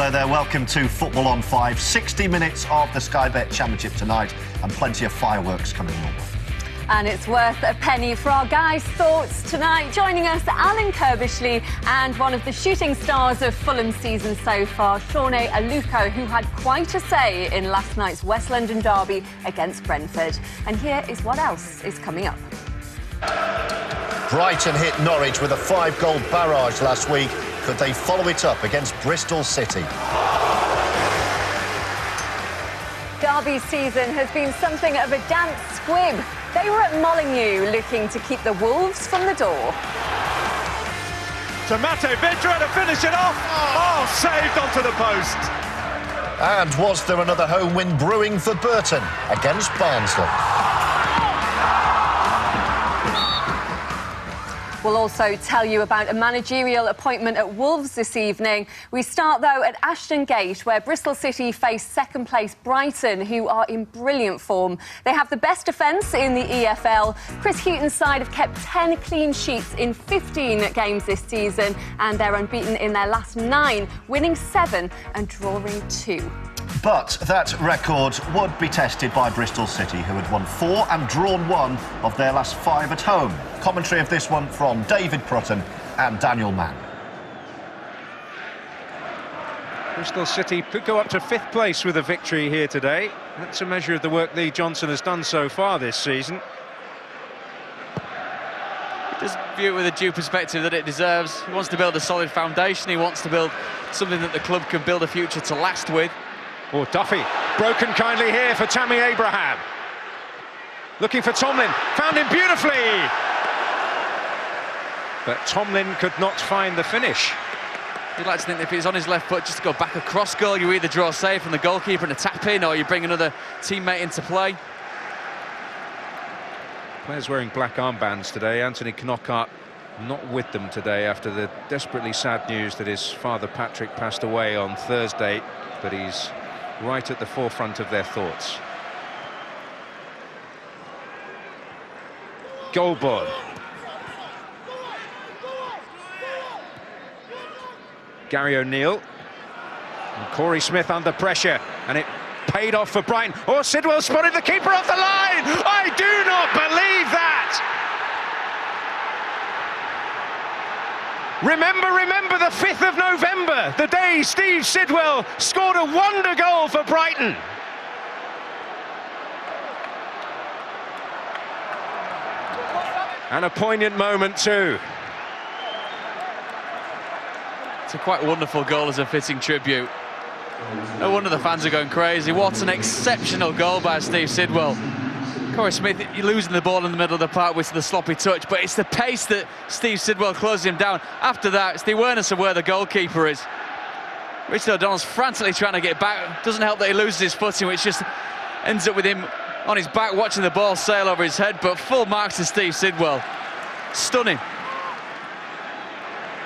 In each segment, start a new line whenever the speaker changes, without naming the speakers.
Hello there, welcome to Football on 5. 60 minutes of the Sky Bet Championship tonight and plenty of fireworks coming your way.
And it's worth a penny for our guys' thoughts tonight. Joining us, Curbishley and one of the shooting stars of Fulham's season so far, Sone Aluko, who had quite a say in last night's West London derby against Brentford. And here is what else is coming up.
Brighton hit Norwich with a 5-goal barrage last week. Could they follow it up against Bristol City?
Derby season has been something of a damp squib. They were at Molineux looking to keep the Wolves from the door.
To Mate Vidra to finish it off. Oh, saved onto the post.
And was there another home win brewing for Burton against Barnsley?
We'll also tell you about a managerial appointment at Wolves this evening. We start, though, at Ashton Gate, where Bristol City face second-place Brighton, who are in brilliant form. They have the best defence in the EFL. Chris Hughton's side have kept 10 clean sheets in 15 games this season, and they're unbeaten in their last 9, winning 7 and drawing 2.
But that record would be tested by Bristol City, who had won 4 and drawn 1 of their last 5 at home. Commentary of this one from David Prutton and Daniel Mann.
Bristol City could go up to 5th place with a victory here today. That's a measure of the work Lee Johnson has done so far this season.
He does view it with a due perspective that it deserves. He wants to build a solid foundation. He wants to build something that the club can build a future to last with.
Oh, Duffy, broken kindly here for Tammy Abraham. Looking for Tomlin, found him beautifully. But Tomlin could not find the finish.
You'd like to think that if he's on his left foot, just to go back across goal, you either draw a save from the goalkeeper and a tap in, or you bring another teammate into play.
Players wearing black armbands today. Anthony Knockaert not with them today after the desperately sad news that his father Patrick passed away on Thursday, but he's right at the forefront of their thoughts. Goalboard. Gary O'Neill. And Corey Smith under pressure, and it paid off for Brighton. Oh, Sidwell spotted the keeper off the line! I do not believe that! Remember the 5th of November, the day Steve Sidwell scored a wonder goal for Brighton. And a poignant moment too.
It's a quite wonderful goal as a fitting tribute. No wonder the fans are going crazy. What an exceptional goal by Steve Sidwell. Corey Smith, you're losing the ball in the middle of the park with the sloppy touch, but it's the pace that Steve Sidwell closes him down. After that, it's the awareness of where the goalkeeper is. Richard O'Donnell's frantically trying to get back. Doesn't help that he loses his footing, which just ends up with him on his back watching the ball sail over his head, but full marks to Steve Sidwell. Stunning.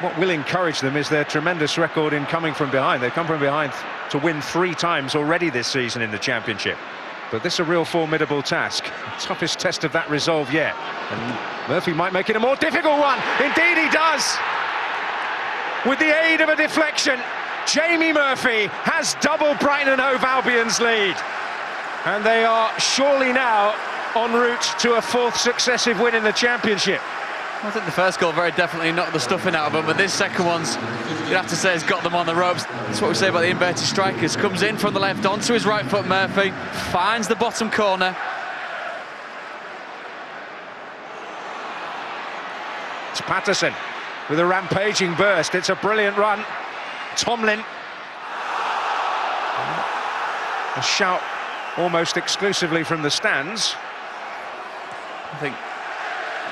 What will encourage them is their tremendous record in coming from behind. They've come from behind to win 3 times already this season in the Championship. But this is a real formidable task. Toughest test of that resolve yet. And Murphy might make it a more difficult one. Indeed he does. With the aid of a deflection, Jamie Murphy has doubled Brighton and Hove Albion's lead. And they are surely now en route to a 4th successive win in the Championship.
I think the first goal very definitely knocked the stuffing out of them, but this second one's, you'd have to say, has got them on the ropes. That's what we say about the inverted strikers. Comes in from the left onto his right foot, Murphy, finds the bottom corner.
It's Patterson with a rampaging burst. It's a brilliant run. Tomlin. A shout almost exclusively from the stands.
I think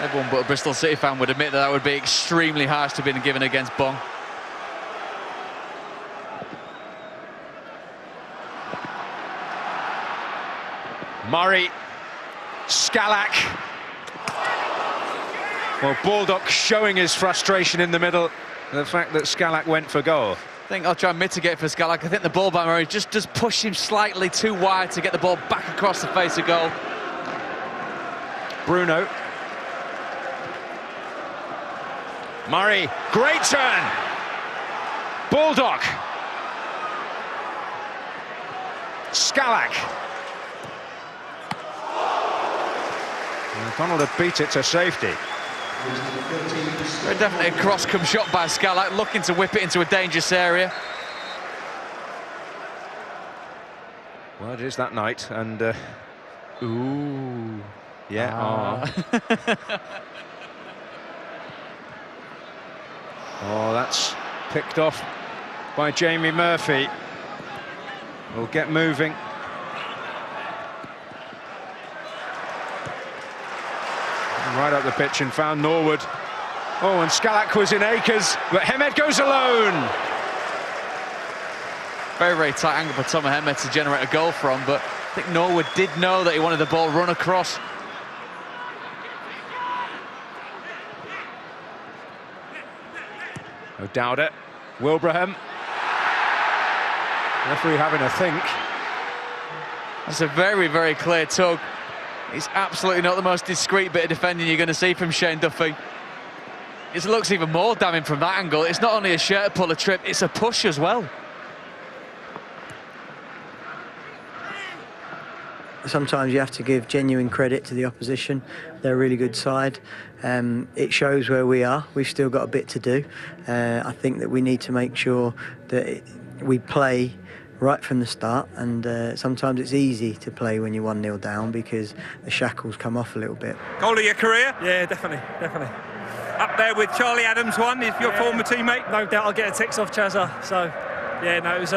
everyone but a Bristol City fan would admit that that would be extremely harsh to have been given against Bong.
Murray, Scalak. Well, Baldock showing his frustration in the middle. The fact that Scalak went for goal.
I think I'll try and mitigate for Scalak. I think the ball by Murray just does push him slightly too wide to get the ball back across the face of goal.
Bruno. Murray, great turn. Baldock. Scalak. Donald had beat it to safety.
Very definitely a cross-come shot by Scalak, looking to whip it into a dangerous area.
Well, it is that night, and ooh, yeah. Oh, that's picked off by Jamie Murphy. We'll get moving. Right up the pitch and found Norwood. Oh, and Scalak was in acres, but Hemed goes alone.
Very, very tight angle for Tom Hemed to generate a goal from, but I think Norwood did know that he wanted the ball run across.
O'Dowda, Wilbraham. Referee having a think.
That's a very, very clear tug. It's absolutely not the most discreet bit of defending you're going to see from Shane Duffy. It looks even more damning from that angle. It's not only a shirt pull, a trip, it's a push as well.
Sometimes you have to give genuine credit to the opposition. They're a really good side. It shows where we are. We've still got a bit to do. I think that we need to make sure that we play right from the start, and sometimes it's easy to play when you're 1-0 down because the shackles come off a little bit.
Goal of your career?
Yeah, definitely.
Up there with Charlie Adams one, is your former teammate?
No doubt I'll get a text off Chazza. So, yeah, it was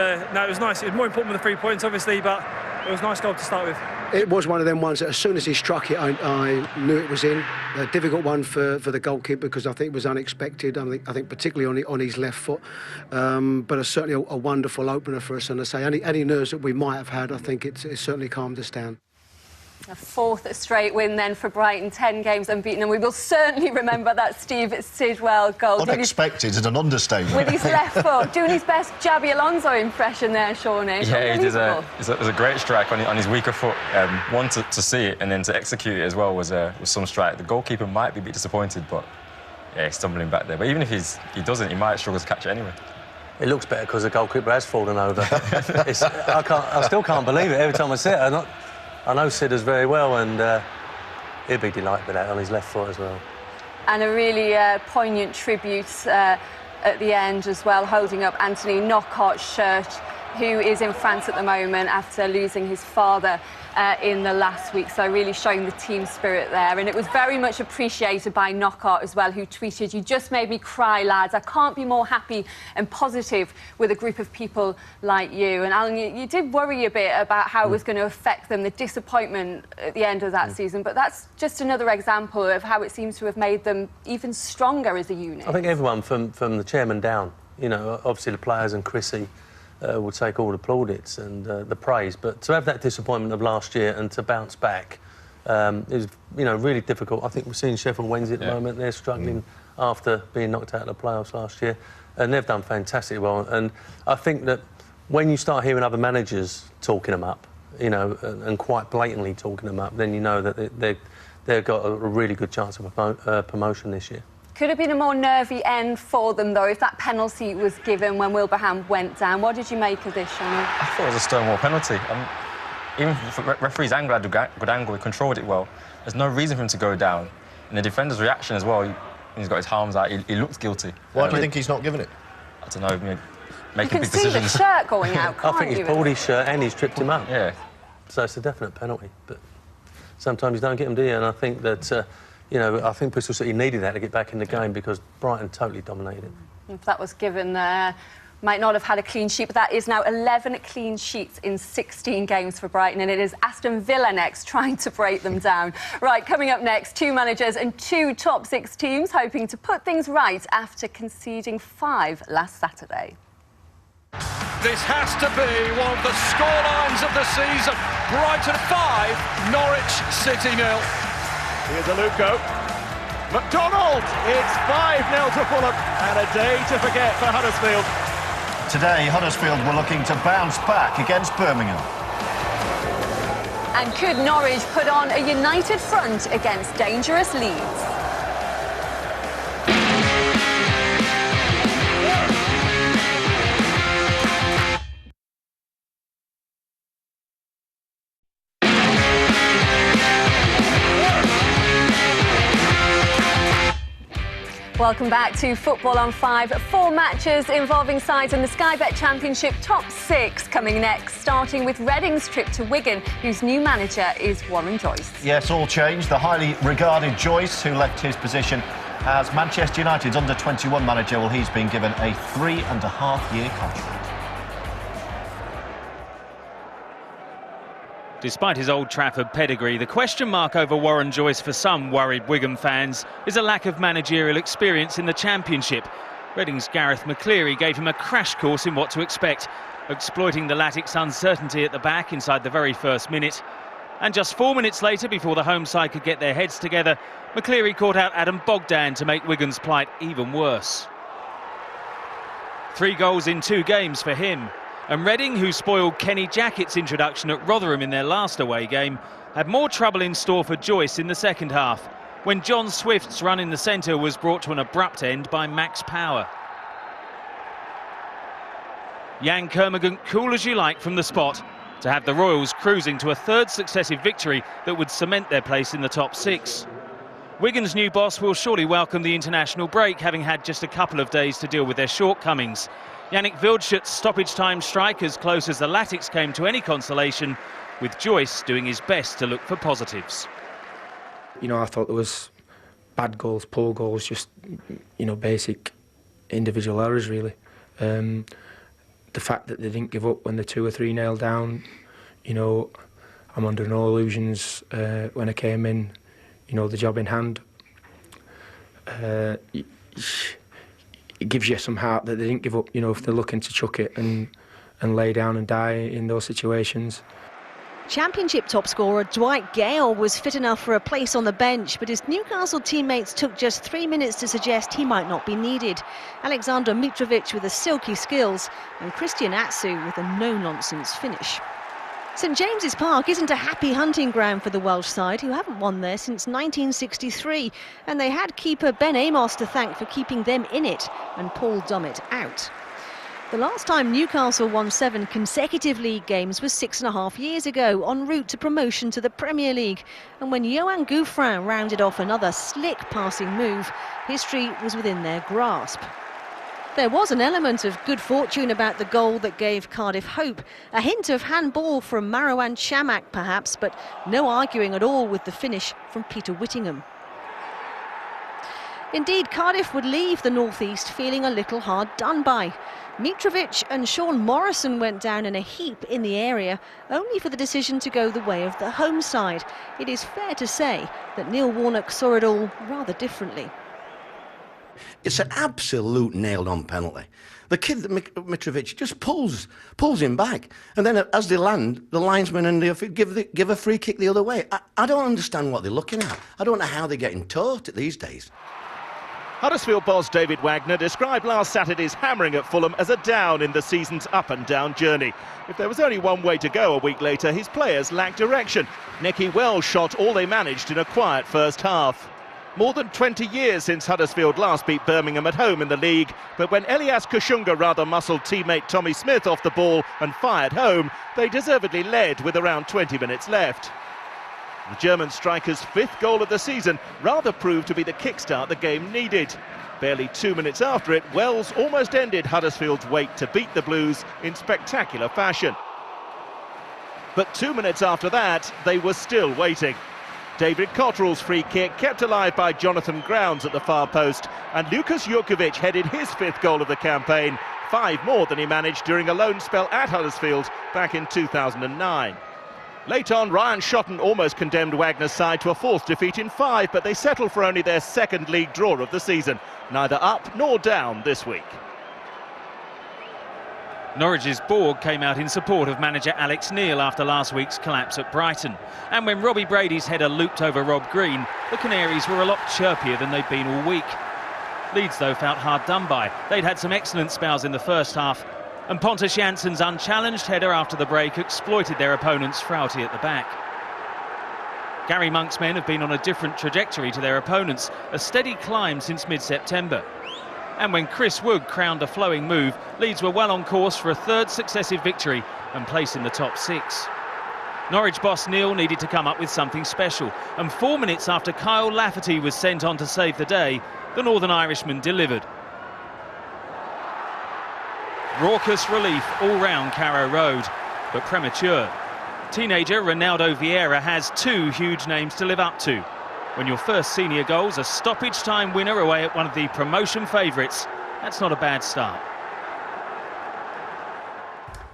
nice. It was more important than the 3 points, obviously, but it was a nice goal to start with.
It was one of them ones that as soon as he struck it, I knew it was in. A difficult one for the goalkeeper because I think it was unexpected. I think particularly on his left foot. But it's certainly a wonderful opener for us. And I say any nerves that we might have had, I think it certainly calmed us down.
A fourth straight win then for Brighton, 10 games unbeaten, and we will certainly remember that Steve Sidwell goal.
Unexpected is an understatement.
With his left foot, doing his best Javi Alonso impression there, Shawnee.
Yeah, he did it was a great strike on his weaker foot. One, to see it, and then to execute it as well was some strike. The goalkeeper might be a bit disappointed, but yeah, he's stumbling back there. But even if he doesn't, he might struggle to catch it anyway.
It looks better because the goalkeeper has fallen over. I still can't believe it every time I see it. I know Sid does very well, and he'd be delighted with that on his left foot as well.
And a really poignant tribute at the end as well, holding up Anthony Knockhart's shirt, who is in France at the moment after losing his father in the last week. So really showing the team spirit there. And it was very much appreciated by Knockhart as well, who tweeted, "You just made me cry, lads. I can't be more happy and positive with a group of people like you." And Alan, you did worry a bit about how it was going to affect them, the disappointment at the end of that season. But that's just another example of how it seems to have made them even stronger as a unit.
I think everyone from the chairman down, you know, obviously the players and Chrissy, will take all the plaudits and the praise, but to have that disappointment of last year and to bounce back is, you know, really difficult. I think we're seeing Sheffield Wednesday at the moment. They're struggling after being knocked out of the playoffs last year, and they've done fantastically well. And I think that when you start hearing other managers talking them up, you know, and quite blatantly talking them up, then you know that they've got a really good chance of promotion this year.
Could have been a more nervy end for them, though, if that penalty was given when Wilbraham went down. What did you make of this, Sean?
I thought it was a Stonewall penalty. Even if the referee's angle had a good angle, he controlled it well. There's no reason for him to go down. And the defender's reaction as well, he's got his arms out, he looks guilty.
Why do you think he's not giving it?
I don't know, making big decisions.
You can see the shirt going out, can't
I think
you?
he's pulled his shirt and he's tripped him up.
Yeah. So
it's a definite penalty, but sometimes you don't get them, do you? And I think that... you know, I think Bristol City needed that to get back in the game because Brighton totally dominated it.
If that was given there, might not have had a clean sheet, but that is now 11 clean sheets in 16 games for Brighton, and it is Aston Villa next, trying to break them down. Right, coming up next, 2 managers and 2 top 6 teams hoping to put things right after conceding 5 last Saturday.
This has to be one of the scorelines of the season. Brighton 5, Norwich City 0.
Here's Aluko. McDonald! It's 5-0 to Fulham, and a day to forget for Huddersfield.
Today, Huddersfield were looking to bounce back against Birmingham.
And could Norwich put on a united front against dangerous Leeds? Welcome back to Football on 5. 4 matches involving sides in the Sky Bet Championship top 6 coming next, starting with Reading's trip to Wigan, whose new manager is Warren Joyce.
Yes, all changed. The highly regarded Joyce, who left his position as Manchester United's under-21 manager, well, he's been given a 3.5-year contract.
Despite his Old Trafford pedigree, the question mark over Warren Joyce for some worried Wigan fans is a lack of managerial experience in the Championship. Reading's Gareth McCleary gave him a crash course in what to expect, exploiting the Latics' uncertainty at the back inside the very first minute. And just 4 minutes later, before the home side could get their heads together, McCleary caught out Adam Bogdan to make Wigan's plight even worse. 3 goals in 2 games for him. And Reading, who spoiled Kenny Jackett's introduction at Rotherham in their last away game, had more trouble in store for Joyce in the second half, when John Swift's run in the centre was brought to an abrupt end by Max Power. Jan Kermorgant cool as you like from the spot, to have the Royals cruising to a 3rd successive victory that would cement their place in the top 6. Wigan's new boss will surely welcome the international break, having had just a couple of days to deal with their shortcomings. Yannick Wildschut's stoppage-time strike as close as the Latics came to any consolation, with Joyce doing his best to look for positives.
You know, I thought there was bad goals, poor goals, just, you know, basic individual errors, really. The fact that they didn't give up when they're 2 or 3-0 down, you know, I'm under no illusions when I came in, you know, the job in hand. It gives you some heart that they didn't give up, you know, if they're looking to chuck it and lay down and die in those situations.
Championship top scorer Dwight Gale was fit enough for a place on the bench, but his Newcastle teammates took just 3 minutes to suggest he might not be needed. Alexander Mitrovic with the silky skills and Christian Atsu with a no-nonsense finish. St James's Park isn't a happy hunting ground for the Welsh side, who haven't won there since 1963, and they had keeper Ben Amos to thank for keeping them in it and Paul Dummett out. The last time Newcastle won 7 consecutive league games was 6.5 years ago, en route to promotion to the Premier League. And when Johan Gouffrin rounded off another slick passing move, history was within their grasp. There was an element of good fortune about the goal that gave Cardiff hope. A hint of handball from Marouane Chamakh perhaps, but no arguing at all with the finish from Peter Whittingham. Indeed, Cardiff would leave the North East feeling a little hard done by. Mitrovic and Sean Morrison went down in a heap in the area, only for the decision to go the way of the home side. It is fair to say that Neil Warnock saw it all rather differently.
It's an absolute nailed-on penalty. The kid, Mitrovic, just pulls him back, and then as they land, the linesman and they give a free kick the other way. I don't understand what they're looking at. I don't know how they're getting taught these days.
Huddersfield boss David Wagner described last Saturday's hammering at Fulham as a down in the season's up-and-down journey. If there was only one way to go a week later, his players lacked direction. Nicky Wells shot all they managed in a quiet first half. More than 20 years since Huddersfield last beat Birmingham at home in the league, but when Elias Kushunga rather muscled teammate Tommy Smith off the ball and fired home, they deservedly led with around 20 minutes left. The German striker's 5th goal of the season rather proved to be the kickstart the game needed. Barely 2 minutes after it, Wells almost ended Huddersfield's wait to beat the Blues in spectacular fashion. But 2 minutes after that, they were still waiting. David Cotterell's free kick kept alive by Jonathan Grounds at the far post, and Lukas Jurkovic headed his 5th goal of the campaign, 5 more than he managed during a loan spell at Huddersfield back in 2009. Late on, Ryan Shotton almost condemned Wagner's side to a 4th defeat in 5, but they settled for only their 2nd league draw of the season, neither up nor down this week.
Norwich's board came out in support of manager Alex Neil after last week's collapse at Brighton. And when Robbie Brady's header looped over Rob Green, the Canaries were a lot chirpier than they'd been all week. Leeds, though, felt hard done by. They'd had some excellent spells in the first half, and Pontus Jansson's unchallenged header after the break exploited their opponent's frailty at the back. Gary Monk's men have been on a different trajectory to their opponents, a steady climb since mid-September. And when Chris Wood crowned a flowing move, Leeds were well on course for a 3rd successive victory and place in the top 6. Norwich boss Neil needed to come up with something special, and 4 minutes after Kyle Lafferty was sent on to save the day, the Northern Irishman delivered. Raucous relief all round Carrow Road, but premature. Teenager Ronaldo Vieira has 2 huge names to live up to. When your first senior goal's a stoppage time winner away at one of the promotion favourites, that's not a bad start.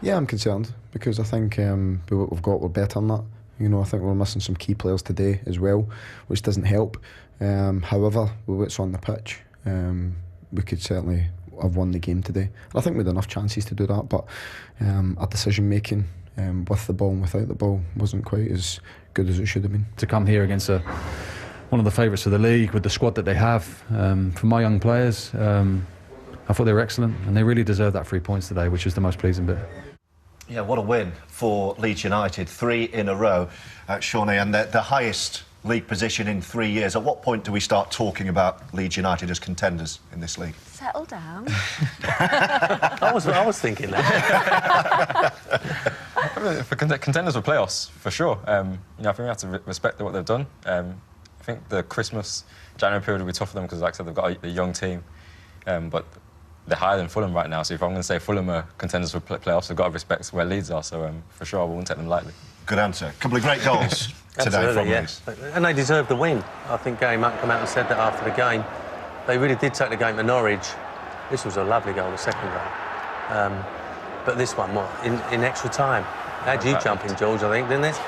Yeah, I'm concerned because I think what we've got, we're better than that. You know, I think we're missing some key players today as well, which doesn't help. However, with what's on the pitch, we could certainly have won the game today. And I think we had enough chances to do that, but our decision making with the ball and without the ball wasn't quite as good as it should have been.
To come here against one of the favourites of the league with the squad that they have, for my young players, I thought they were excellent and they really deserved that 3 points today, which is the most pleasing bit.
Yeah, what a win for Leeds United. 3 in a row, Sone, and the highest league position in 3 years. At what point do we start talking about Leeds United as contenders in this league?
Settle down.
I was thinking that.
For contenders for playoffs, for sure. You know, I think we have to respect what they've done. I think the Christmas, January period will be tough for them because, like I said, they've got a young team. But they're higher than Fulham right now, so if I'm going to say Fulham are contenders for playoffs, they've got to respect where Leeds are, so for sure I won't take them lightly.
Good answer. A couple of great goals today from Leeds.
And they deserve the win. I think Gary Monk came out and said that after the game. They really did take the game to Norwich. This was a lovely goal, the second goal. But this one, what, in extra time? How'd you jump in, George, I think, didn't it?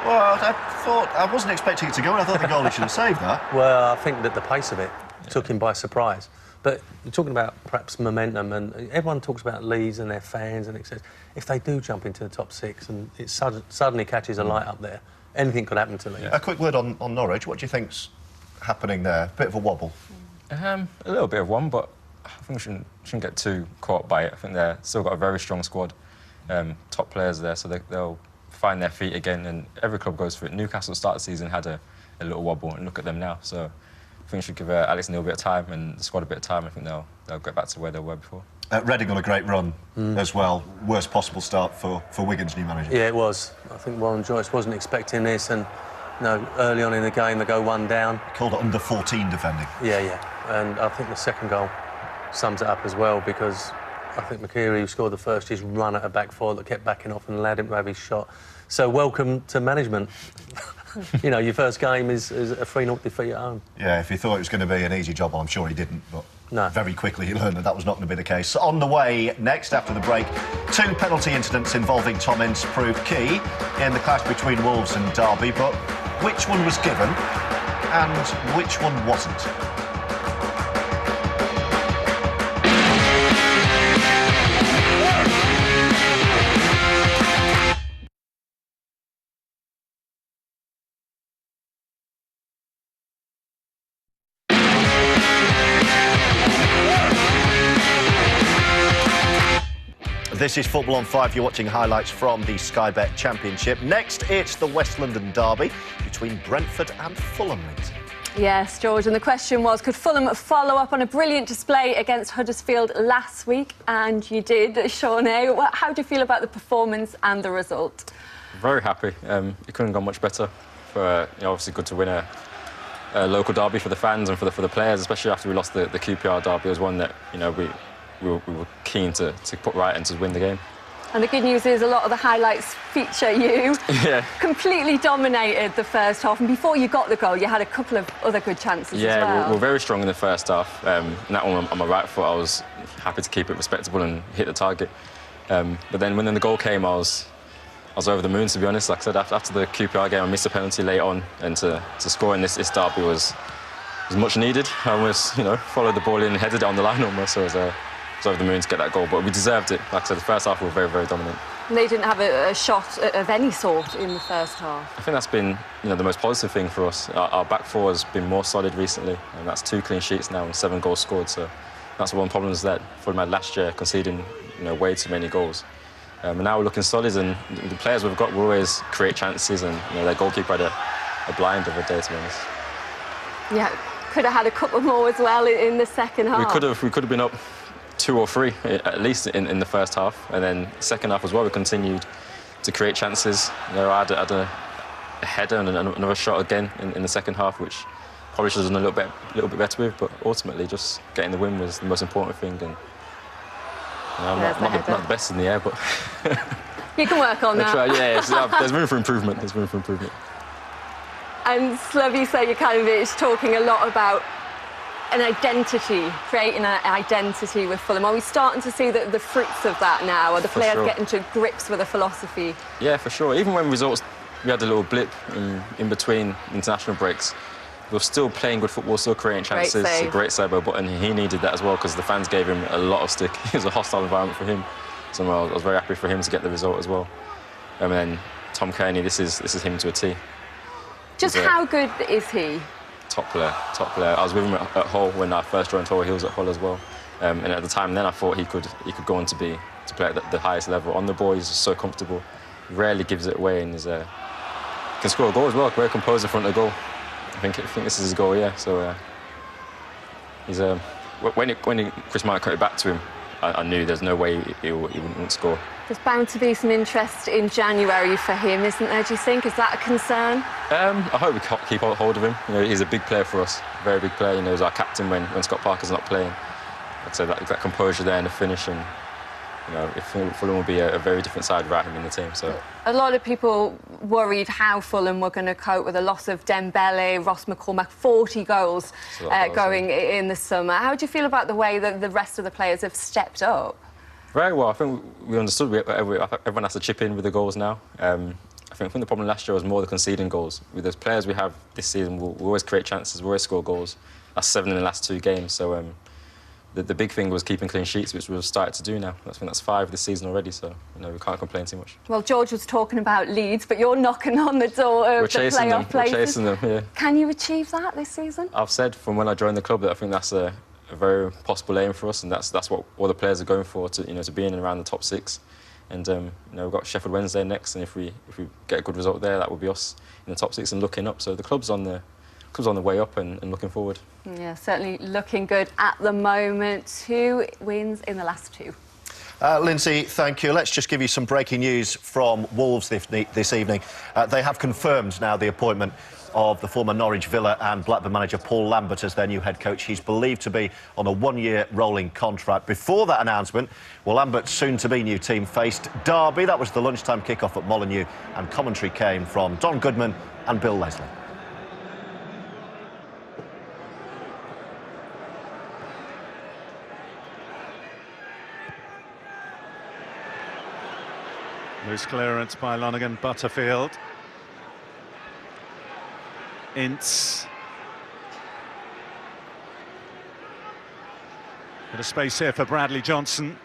Well, I wasn't expecting it to go, and I thought the goalie should have saved that.
Well, I think that the pace of it took him by surprise. But you're talking about perhaps momentum, and everyone talks about Leeds and their fans and etc. If they do jump into the top 6 and it suddenly catches a light up there, anything could happen to Leeds.
A quick word on Norwich. What do you think's happening there? Bit of a wobble.
A little bit of one, but I think we shouldn't get too caught up by it. I think they've still got a very strong squad, top players there, so they'll find their feet again, and every club goes for it. Newcastle at the start of the season had a little wobble, and look at them now. So I think we should give Alex Neil a bit of time and the squad a bit of time. I think they'll get back to where they were before.
Reading on a great run as well. Worst possible start for Wigan's new manager.
Yeah, it was. I think Warren Joyce wasn't expecting this, and early on in the game they go 1 down.
Called it under 14 defending.
Yeah. And I think the second goal sums it up as well, because I think McKeary, who scored the first, just run at a back four that kept backing off and allowed him to have his shot. So welcome to management. You know, your first game is a 3-0 defeat at home.
Yeah, if he thought it was going to be an easy job, well, I'm sure he didn't, but very quickly he learned that was not going to be the case. On the way next, after the break, 2 penalty incidents involving Tom Ince proved key in the clash between Wolves and Derby, but which one was given and which one wasn't? This is Football on 5. You're watching highlights from the Sky Bet Championship. Next, it's the West London derby between Brentford and Fulham.
Yes, George, and the question was, could Fulham follow up on a brilliant display against Huddersfield last week? And you did, Sone. How do you feel about the performance and the result?
Very happy. It couldn't have gone much better. Obviously good to win a local derby for the fans and for the players, especially after we lost the QPR derby. It was one that we were keen to put right and to win the game.
And the good news is a lot of the highlights feature you.
Yeah.
Completely dominated the first half, and before you got the goal, you had a couple of other good chances as well.
We were very strong in the first half. And that one on my right foot, I was happy to keep it respectable and hit the target. But then when the goal came, I was over the moon, to be honest. Like I said, after the QPR game, I missed a penalty late on, and to score in this derby was much needed. I almost, followed the ball in and headed it on the line almost. So I was over the moon to get that goal, but we deserved it. Like I said, the first half we were very, very dominant.
And they didn't have a shot of any sort in the first half.
I think that's been, the most positive thing for us. Our back four has been more solid recently, and that's 2 clean sheets now and 7 goals scored. So that's one problem is that Fulham had last year, conceding, way too many goals. And now we're looking solid, and the players we've got will always create chances, and their goalkeeper had a blind of a day, to be honest.
Yeah, could have had a couple more as well in the second half.
We could have been up 2 or 3 at least in the first half, and then second half as well we continued to create chances. I had a header and another shot again in the second half, which probably should have done a little bit better with, but ultimately just getting the win was the most important thing. And I'm not the best in the air, but
you can work on that.
There's room for improvement. There's room for improvement.
And Slavica Jokanovic talking a lot about an identity, creating an identity with Fulham. Are we starting to see the fruits of that now? Are the players getting to grips with a philosophy?
Yeah, for sure. Even when results, we had a little blip in between international breaks. We were still playing good football, still creating chances. A great save by Burton. He needed that as well because the fans gave him a lot of stick. It was a hostile environment for him. So I was very happy for him to get the result as well. And then Tom Kearney, this is him to a T.
Just how good is he?
Top player. I was with him at Hull when I first joined Hull. He was at Hull as well. And at the time then I thought he could go on to play at the highest level. On the ball, he's just so comfortable. Rarely gives it away, and can score a goal as well. Very composed in front of the goal. I think this is his goal, yeah. So he's when Chris Martin cut it back to him, I knew there's no way he wouldn't score.
There's bound to be some interest in January for him, isn't there, do you think? Is that a concern?
I hope we keep hold of him. You know, he's a big player for us, very big player. You know, he's our captain when Scott Parker's not playing. Like I said, that composure there in the finish, and you know, Fulham will be a very different side without him in the team. So
a lot of people worried how Fulham were going to cope with the loss of Dembele, Ross McCormack, 40 goals going in the summer. How do you feel about the way that the rest of the players have stepped up?
Very well. I think we understood everyone has to chip in with the goals now. I think the problem last year was more the conceding goals. With those players we have this season, we always create chances, we always score goals. That's 7 in the last 2 games. So the big thing was keeping clean sheets, which we've started to do now. I think that's 5 this season already, so you know, we can't complain too much. Well,
George was talking about Leeds, but you're knocking on the door of the playoff places.
We're chasing them, yeah.
Can you achieve that this season?
I've said from when I joined the club that I think that's a very possible aim for us, and that's what all the players are going for, to be in and around the top 6. And you know, we've got Sheffield Wednesday next, and if we get a good result there, that will be us in the top 6 and looking up. So the club's on the way up and looking forward.
Yeah, certainly looking good at the moment. 2 wins in the last 2.
Lynsey, thank you. Let's just give you some breaking news from Wolves this evening. They have confirmed now the appointment of the former Norwich, Villa and Blackburn manager Paul Lambert as their new head coach. He's believed to be on a 1-year rolling contract. Before that announcement, Lambert's soon-to-be new team faced Derby. That was the lunchtime kick-off at Molineux, and commentary came from Don Goodman and Bill Leslie.
Loose clearance by Lonergan, Butterfield. Ince. Bit of space here for Bradley Johnson.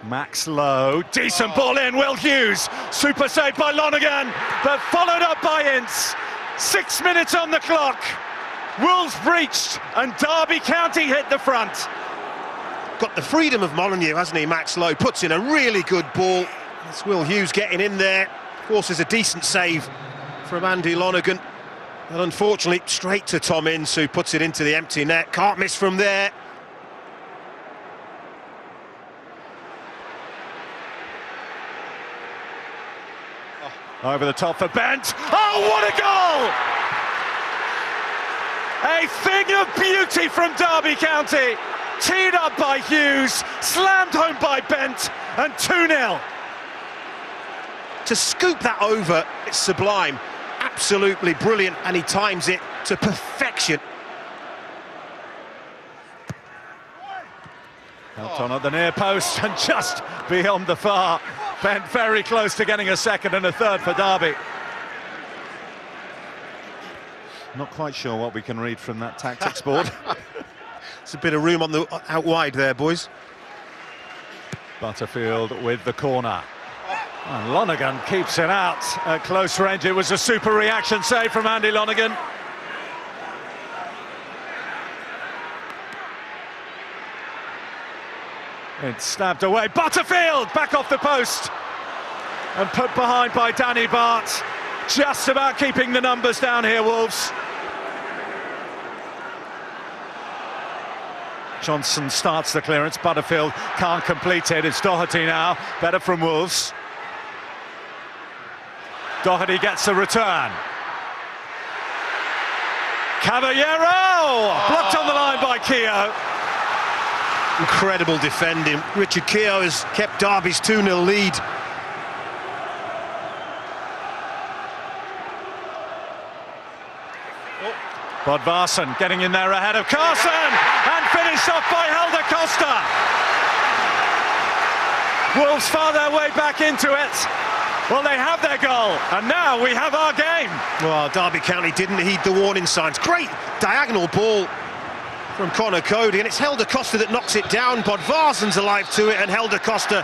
Max Lowe, decent ball in, Will Hughes. Super save by Lonergan, but followed up by Ince. 6 minutes on the clock. Wolves breached and Derby County hit the front.
Got the freedom of Molineux, hasn't he, Max Lowe? Puts in a really good ball. It's Will Hughes getting in there. Forces a decent save from Andy Lonergan. And unfortunately, straight to Tom Ince, who puts it into the empty net. Can't miss from there.
Over the top for Bent. Oh, what a goal! A thing of beauty from Derby County. Teed up by Hughes, slammed home by Bent, and 2-0.
To scoop that over, it's sublime. Absolutely brilliant, and he times it to perfection.
Helped on at the near post and just beyond the far. Bent very close to getting a second and a third for Derby. Not quite sure what we can read from that tactics board.
It's a bit of room on the out wide there, boys.
Butterfield with the corner. And Lonergan keeps it out at close range. It was a super reaction save from Andy Lonergan. It's stabbed away. Butterfield back off the post and put behind by Danny Bart. Just about keeping the numbers down here, Wolves. Johnson starts the clearance. Butterfield can't complete it. It's Doherty now. Better from Wolves. Doherty gets the return. Caballero! Blocked on the line by Keogh.
Incredible defending. Richard Keogh has kept Derby's 2-0 lead.
Bodvarsson getting in there ahead of Carson and finished off by Helder Costa. Wolves found their way back into it. Well, they have their goal, and now we have our game.
Well, Derby County didn't heed the warning signs. Great diagonal ball from Conor Cody, and it's Helder Costa that knocks it down. Bodvarsson's alive to it, and Helder Costa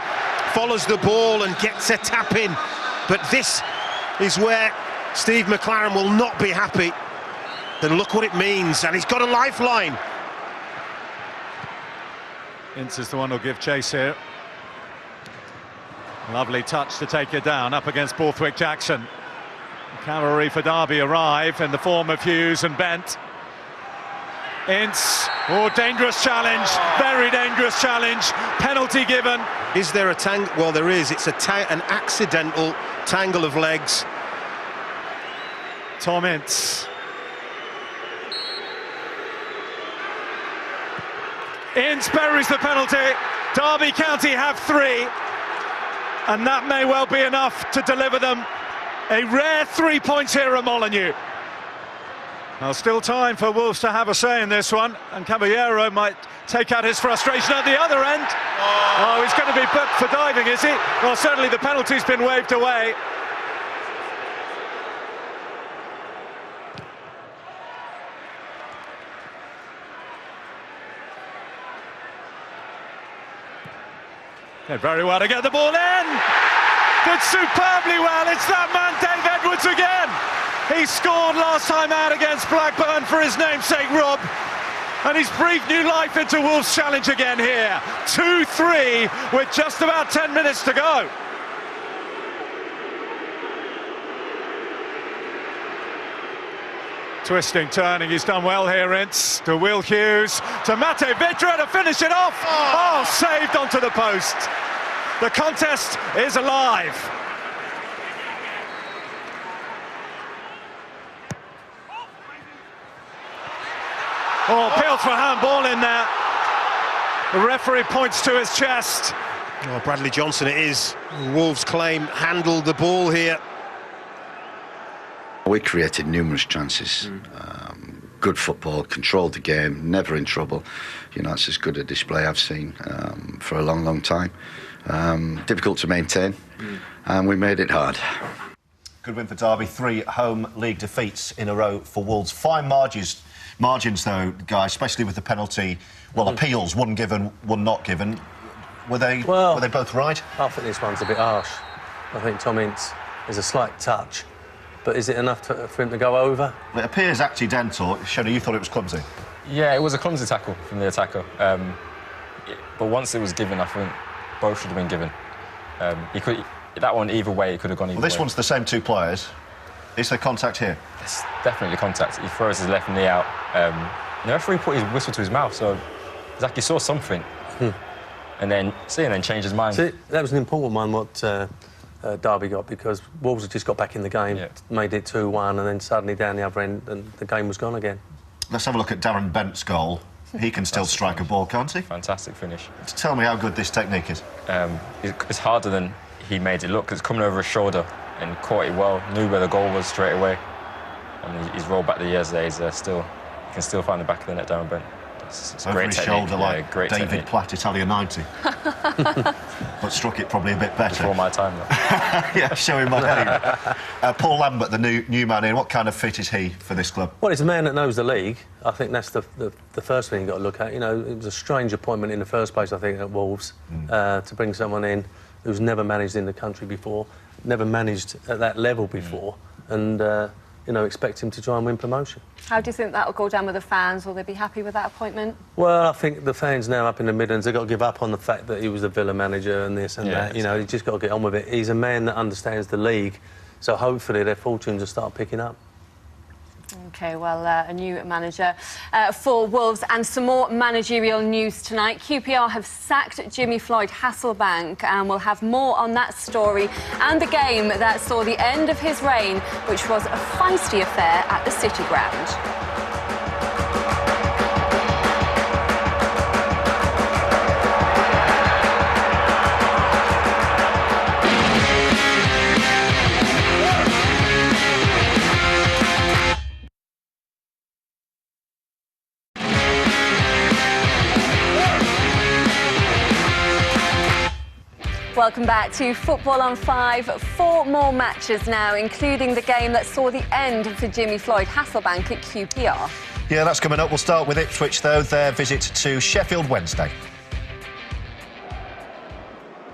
follows the ball and gets a tap in. But this is where Steve McLaren will not be happy. Then look what it means, and he's got a lifeline.
Ince is the one who'll give chase here. Lovely touch to take it down, up against Borthwick Jackson. Cavalry for Derby arrive in the form of Hughes and Bent. Ince, oh, dangerous challenge, very dangerous challenge, penalty given.
Is there a tangle? Well, there is. It's an accidental tangle of legs.
Tom Ince. Ince buries the penalty. Derby County have 3, and that may well be enough to deliver them a rare 3 points here at Molineux. Now, still time for Wolves to have a say in this one, and Caballero might take out his frustration at the other end. Oh, he's going to be booked for diving, is he? Well, certainly the penalty's been waved away. Did very well to get the ball in. Did superbly well. It's that man, Dave Edwards, again. He scored last time out against Blackburn for his namesake, Rob. And he's breathed new life into Wolves' challenge again here. 2-3 with just about 10 minutes to go. Twisting, turning, he's done well here, Ince. To Will Hughes, to Mate Vitra to finish it off. Oh, saved onto the post. The contest is alive. Oh, appeals for handball in there. The referee points to his chest.
Oh, Bradley Johnson it is. Wolves claim handled the ball here.
We created numerous chances. Good football, controlled the game, never in trouble. You know, it's as good a display I've seen for a long, long time. Difficult to maintain, and we made it hard.
Good win for Derby. 3 home league defeats in a row for Wolves. Fine margins though, guys, especially with the penalty. Well, appeals, one given, one not given. Were they both right?
I think this one's a bit harsh. I think Tom Ince is a slight touch. But is it enough for him to go over?
It appears accidental. Shona, you thought it was clumsy?
Yeah, it was a clumsy tackle from the attacker. But once it was given, I think both should have been given. That one, either way, it could have gone either way.
Well, this one's the same 2 players. Is there contact here?
It's definitely contact. He throws his left knee out. The referee put his whistle to his mouth, so it's like he saw something. And then changed his mind.
See, that was an important one, what Derby got, because Wolves had just got back in the game, made it 2-1, and then suddenly down the other end, and the game was gone again.
Let's have a look at Darren Bent's goal. He can still strike a ball, can't he?
Fantastic finish.
Tell me how good this technique is.
It's harder than he made it look. It's coming over his shoulder and caught it well. Knew where the goal was straight away. And he's rolled back the years there. He can still find the back of the net, Darren Bent. It's
over his shoulder, like
great
David
technique.
Platt, Italia 90. But struck it probably a bit better.
Before my time, though.
Yeah, show him my name. Paul Lambert, the new man in, what kind of fit is he for this club?
Well, he's a man that knows the league. I think that's the first thing you've got to look at. You know, it was a strange appointment in the first place, I think, at Wolves, to bring someone in who's never managed in the country before, never managed at that level before, and you know, expect him to try and win promotion.
How do you think that will go down with the fans? Will they be happy with that appointment?
Well, I think the fans now up in the Midlands, they've got to give up on the fact that he was a Villa manager and this and that. You know, he's just got to get on with it. He's a man that understands the league, so hopefully their fortunes will start picking up.
OK, well, a new manager for Wolves, and some more managerial news tonight. QPR have sacked Jimmy Floyd Hasselbank, and we'll have more on that story and the game that saw the end of his reign, which was a feisty affair at the City Ground. Welcome back to Football on 5. 4 more matches now, including the game that saw the end for Jimmy Floyd Hasselbaink at QPR.
Yeah, that's coming up. We'll start with Ipswich, though, their visit to Sheffield Wednesday.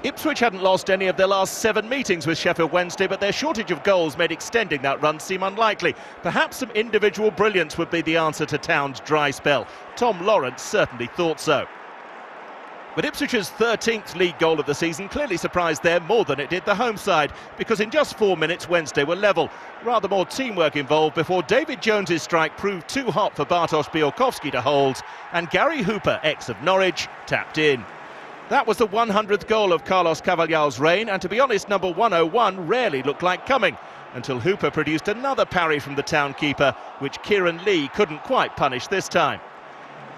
Ipswich hadn't lost any of their last 7 meetings with Sheffield Wednesday, but their shortage of goals made extending that run seem unlikely. Perhaps some individual brilliance would be the answer to Town's dry spell. Tom Lawrence certainly thought so. But Ipswich's 13th league goal of the season clearly surprised them more than it did the home side, because in just 4 minutes Wednesday were level. Rather more teamwork involved before David Jones's strike proved too hot for Bartosz Białkowski to hold, and Gary Hooper, ex of Norwich, tapped in. That was the 100th goal of Carlos Cavallal's reign, and to be honest, number 101 rarely looked like coming, until Hooper produced another parry from the Town keeper, which Kieran Lee couldn't quite punish this time.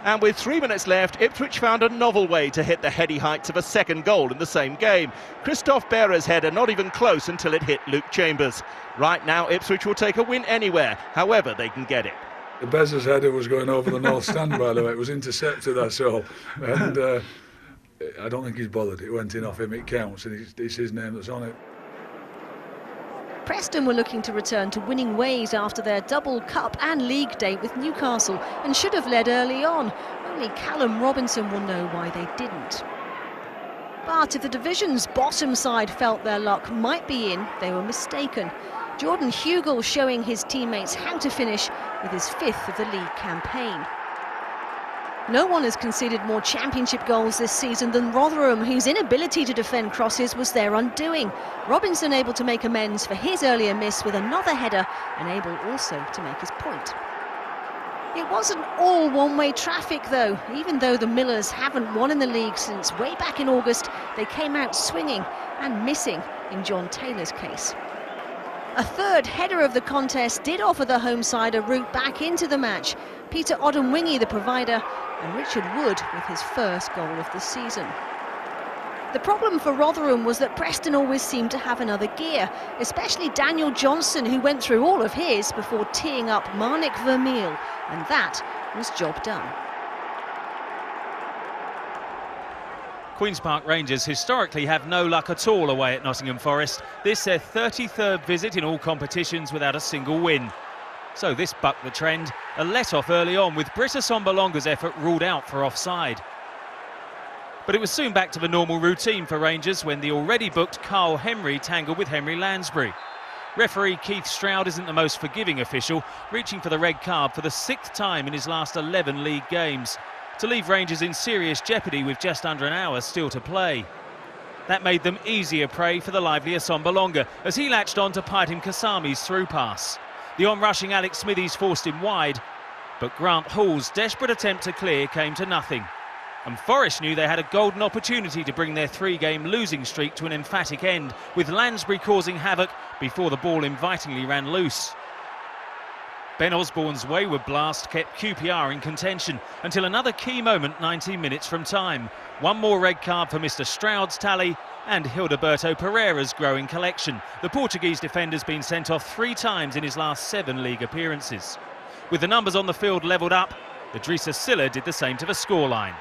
And with 3 minutes left, Ipswich found a novel way to hit the heady heights of a second goal in the same game. Christophe Berra's header not even close until it hit Luke Chambers. Right now, Ipswich will take a win anywhere, however they can get it.
Bezza's header was going over the north stand, by the way. It was intercepted, that's all. And I don't think he's bothered. It went in off him, it counts, and it's his name that's on it.
Preston were looking to return to winning ways after their double cup and league date with Newcastle and should have led early on. Only Callum Robinson will know why they didn't. But if the division's bottom side felt their luck might be in, they were mistaken. Jordan Hugel showing his teammates how to finish with his 5th of the league campaign. No one has conceded more championship goals this season than Rotherham, whose inability to defend crosses was their undoing. Robinson able to make amends for his earlier miss with another header, and able also to make his point. It wasn't all one-way traffic though. Even though the Millers haven't won in the league since way back in August, they came out swinging and missing in John Taylor's case. A third header of the contest did offer the home side a route back into the match. Peter Odemwingie, the provider, and Richard Wood with his first goal of the season. The problem for Rotherham was that Preston always seemed to have another gear, especially Daniel Johnson, who went through all of his before teeing up Marnik Vermeil, and that was job done.
Queen's Park Rangers historically have no luck at all away at Nottingham Forest. This their 33rd visit in all competitions without a single win. So this bucked the trend, a let-off early on with Britta Sombalonga's effort ruled out for offside. But it was soon back to the normal routine for Rangers when the already booked Carl Henry tangled with Henry Lansbury. Referee Keith Stroud isn't the most forgiving official, reaching for the red card for the 6th time in his last 11 league games, to leave Rangers in serious jeopardy with just under an hour still to play. That made them easier prey for the livelier Sombalonga as he latched on to Paitim Kasami's through pass. The on-rushing Alex Smithies forced him wide, but Grant Hall's desperate attempt to clear came to nothing. And Forest knew they had a golden opportunity to bring their 3-game losing streak to an emphatic end, with Lansbury causing havoc before the ball invitingly ran loose. Ben Osborne's wayward blast kept QPR in contention until another key moment 19 minutes from time. One more red card for Mr. Stroud's tally and Hildeberto Pereira's growing collection. The Portuguese defender's been sent off 3 times in his last 7 league appearances. With the numbers on the field levelled up, Idrissa Silla did the same to the scoreline.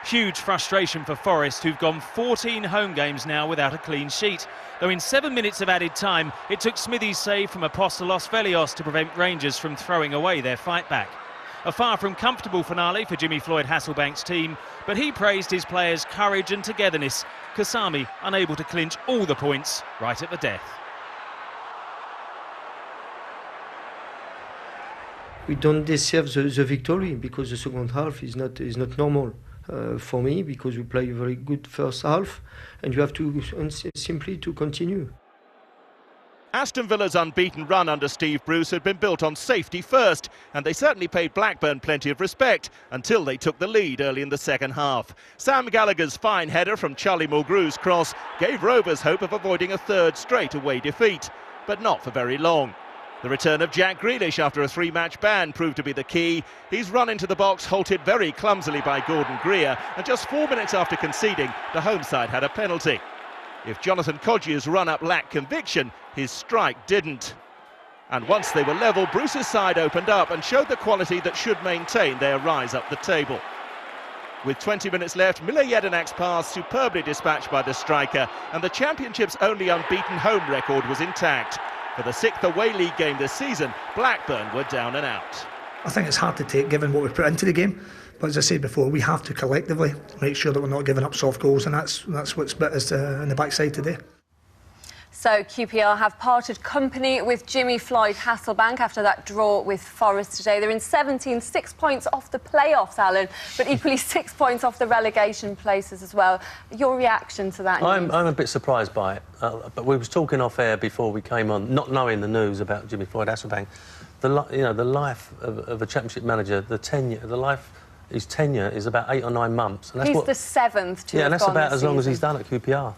Huge frustration for Forest, who've gone 14 home games now without a clean sheet. Though in 7 minutes of added time, it took Smithies' save from Apostolos Velios to prevent Rangers from throwing away their fight back. A far from comfortable finale for Jimmy Floyd Hasselbaink's team, but he praised his players' courage and togetherness. Kasami unable to clinch all the points right at the death.
We don't deserve the victory because the second half is not normal. For me, because we play a very good first half and you have to simply to continue.
Aston Villa's unbeaten run under Steve Bruce had been built on safety first, and they certainly paid Blackburn plenty of respect until they took the lead early in the second half. Sam Gallagher's fine header from Charlie Mulgrew's cross gave Rovers hope of avoiding a 3rd straight away defeat, but not for very long. The return of Jack Grealish after a 3-match ban proved to be the key. He's run into the box, halted very clumsily by Gordon Greer, and just 4 minutes after conceding, the home side had a penalty. If Jonathan Kodjia's run-up lacked conviction, his strike didn't. And once they were level, Bruce's side opened up and showed the quality that should maintain their rise up the table. With 20 minutes left, Miller Jedinak's pass superbly dispatched by the striker, and the Championship's only unbeaten home record was intact. For the 6th away league game this season, Blackburn were down and out.
I think it's hard to take given what we put into the game, but as I said before, we have to collectively make sure that we're not giving up soft goals, and that's what's bit us in the backside today.
So QPR have parted company with Jimmy Floyd Hasselbank after that draw with Forest today. They're in 17, 6 points off the playoffs, Alan, but equally 6 points off the relegation places as well. Your reaction to that news?
I'm a bit surprised by it, but we was talking off air before we came on, not knowing the news about Jimmy Floyd Hasselbank. The life of a Championship manager, his tenure is about 8 or 9 months. And that's
He's the 7th to have
and that's
gone
about
this
as long as
season.
he's done at QPR.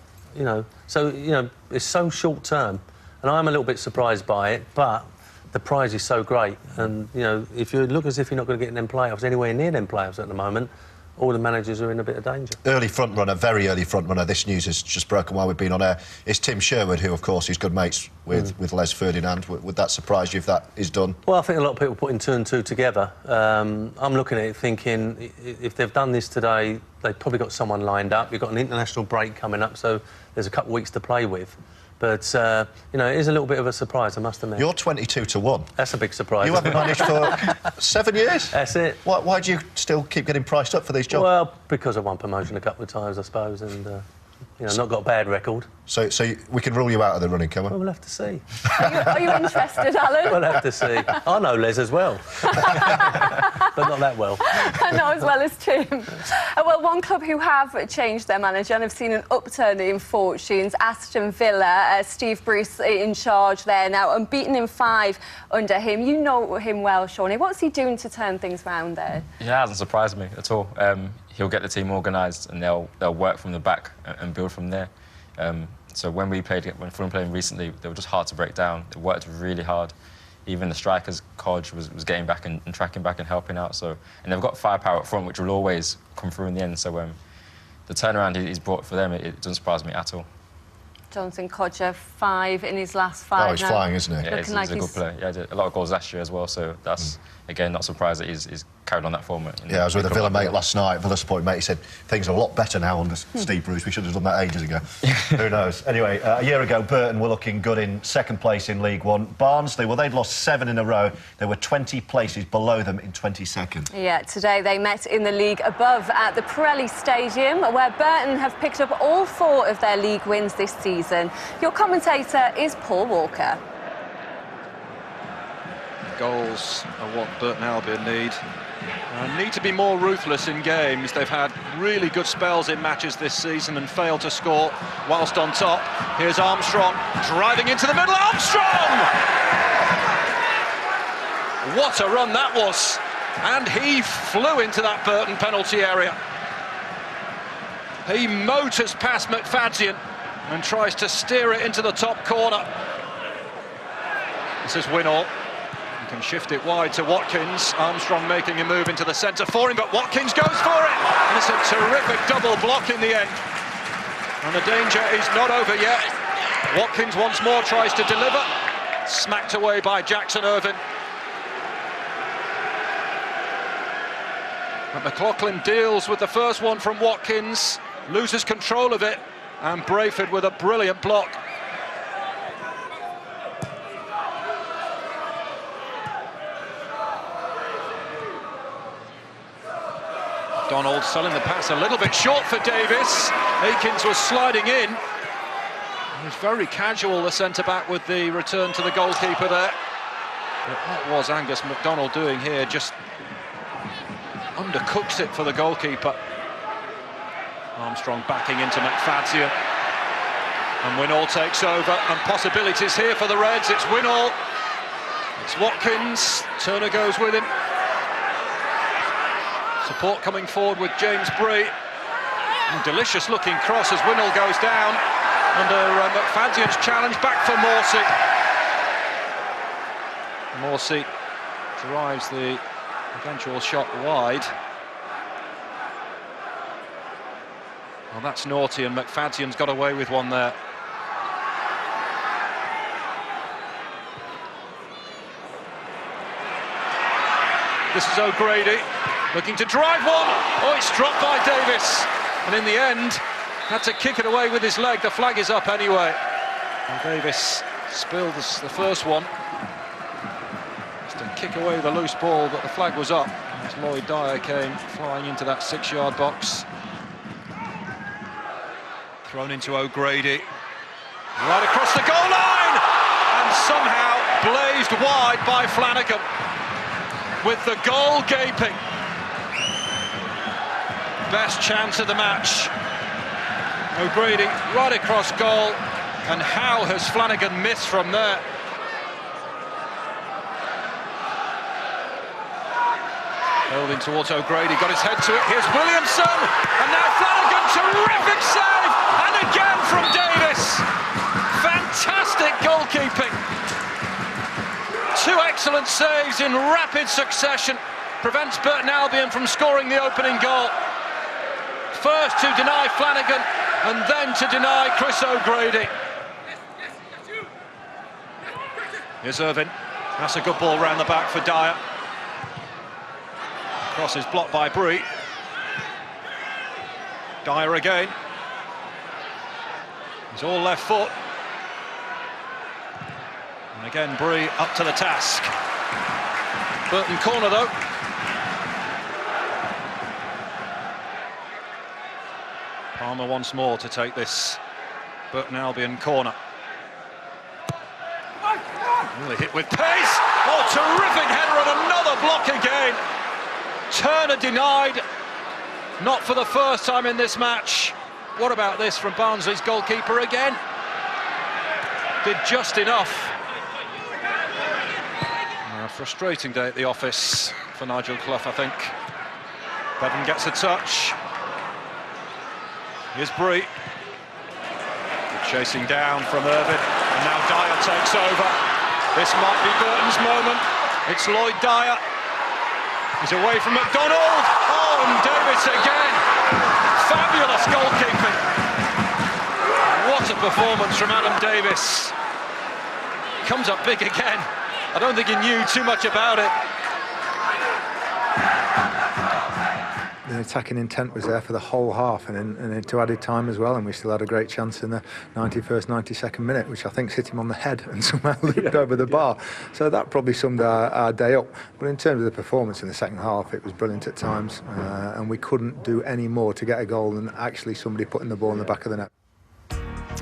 So it's so short term, and I'm a little bit surprised by it. But the prize is so great, and if you look as if you're not going to get in them playoffs, anywhere near them playoffs at the moment, all the managers are in a bit of danger.
Early front runner, very early front runner. This news has just broken while we've been on air. Is Tim Sherwood, who of course is good mates with Les Ferdinand. Would that surprise you if that is done?
Well, I think a lot of people putting 2 and 2 together. I'm looking at it thinking if they've done this today, they've probably got someone lined up. You've got an international break coming up, so there's a couple of weeks to play with. But, it is a little bit of a surprise, I must admit.
You're 22-1.
That's a big surprise.
You haven't managed for 7 years?
That's it.
Why do you still keep getting priced up for these jobs?
Well, because I won promotion a couple of times, I suppose, and, not got a bad record.
So we can rule you out of the running, can we?
Well, we'll have to see.
Are you interested, Alan?
We'll have to see. I know Les as well. But not that well.
Not as well as Tim. Well, one club who have changed their manager and have seen an upturn in fortunes, Aston Villa. Steve Bruce in charge there now, unbeaten in 5 under him. You know him well, Shawnee. What's he doing to turn things round there?
He hasn't surprised me at all. He'll get the team organised and they'll work from the back and build from there. So when Fulham played recently, they were just hard to break down. They worked really hard. Even the strikers, Kodge was getting back and tracking back and helping out. And they've got firepower up front, which will always come through in the end. So the turnaround he's brought for them, it doesn't surprise me at all.
Jonathan Kodge, 5 in his last 5.
Oh, he's flying, isn't he?
Yeah, he's a good player. Yeah, he did a lot of goals last year as well, so that's, again, not surprised that he's carried on that format.
Yeah, I was with a Villa mate last night, Villa supporting mate. He said, things are a lot better now under Steve Bruce. We should have done that ages ago. Who knows? Anyway, a year ago, Burton were looking good in 2nd place in League One. Barnsley, well, they'd lost 7 in a row. They were 20 places below them in 22nd.
Yeah, today they met in the league above at the Pirelli Stadium, where Burton have picked up all 4 of their league wins this season. Your commentator is Paul Walker.
Goals are what Burton Albion need to be more ruthless in games. They've had really good spells in matches this season and failed to score whilst on top. Here's Armstrong driving into the middle. Armstrong! What a run that was. And he flew into that Burton penalty area. He motors past McFadzean and tries to steer it into the top corner. This is Winnall. He can shift it wide to Watkins. Armstrong making a move into the centre for him, but Watkins goes for it. And it's a terrific double block in the end. And the danger is not over yet. Watkins once more tries to deliver. Smacked away by Jackson Irvine. But McLaughlin deals with the first one from Watkins, loses control of it, and Brayford with a brilliant block. Donald selling the pass a little bit short for Davis. Akins was sliding in. He was very casual, the centre-back, with the return to the goalkeeper there. But what was Angus MacDonald doing here? Just undercooks it for the goalkeeper. Armstrong backing into McFadzean. And Winnall takes over, and possibilities here for the Reds. It's Winnall. It's Watkins. Turner goes with him. Support coming forward with James Bree. And delicious looking cross as Winnall goes down under McFadzean's challenge. Back for Morsey. Morsey drives the eventual shot wide. Well, that's naughty, and McFadzean's got away with one there. This is O'Grady. looking to drive one. Oh, it's dropped by Davis. And in the end, had to kick it away with his leg. The flag is up anyway. And Davis spilled the first one. Just to kick away the loose ball, but the flag was up as Lloyd Dyer came flying into that 6-yard box. Thrown into O'Grady. Right across the goal line! And somehow blazed wide by Flanagan. With the goal gaping. Best chance of the match. O'Grady right across goal. And how has Flanagan missed from there? Held in towards O'Grady, got his head to it. Here's Williamson, and now Flanagan, terrific save, and again from Davis. Fantastic goalkeeping. 2 excellent saves in rapid succession. Prevents Burton Albion from scoring the opening goal. First to deny Flanagan, and then to deny Chris O'Grady. Here's Irvine. That's a good ball round the back for Dyer. Cross is blocked by Bree. Dyer again. He's all left foot. And again, Bree up to the task. Burton corner though. Palmer once more to take this Burton Albion corner. Really hit with pace. Oh, terrific header and another block again. Turner denied. Not for the first time in this match. What about this from Barnsley's goalkeeper again? Did just enough. A frustrating day at the office for Nigel Clough, I think. Bevan gets a touch. Here's Bree. Chasing down from Irvine. And now Dyer takes over. This might be Burton's moment. It's Lloyd Dyer. He's away from McDonald. Oh, and Davis again. Fabulous goalkeeping. What a performance from Adam Davis. Comes up big again. I don't think he knew too much about it.
The attacking intent was there for the whole half and into added time as well, and we still had a great chance in the 91st, 92nd minute, which I think hit him on the head and somehow looped over the bar. So that probably summed our day up. But in terms of the performance in the second half, it was brilliant at times, and we couldn't do any more to get a goal than actually somebody putting the ball in the back of the net.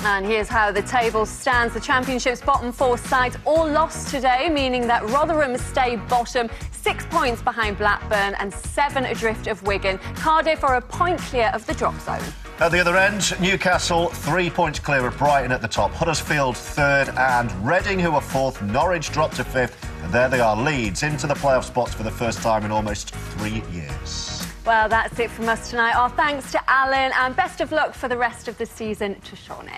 And here's how the table stands. The Championship's bottom 4 sides all lost today, meaning that Rotherham stay bottom, 6 points behind Blackburn and 7 adrift of Wigan. Cardiff are a point clear of the drop zone.
At the other end, Newcastle 3 points clear of Brighton at the top. Huddersfield 3rd and Reading, who are 4th. Norwich dropped to 5th. And there they are, Leeds into the playoff spots for the first time in almost 3 years.
Well, that's it from us tonight. Our thanks to Alan and best of luck for the rest of the season to Sone.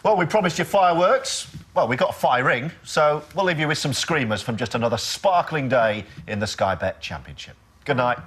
Well, we promised you fireworks. Well, we got firing, so we'll leave you with some screamers from just another sparkling day in the Sky Bet Championship. Good night.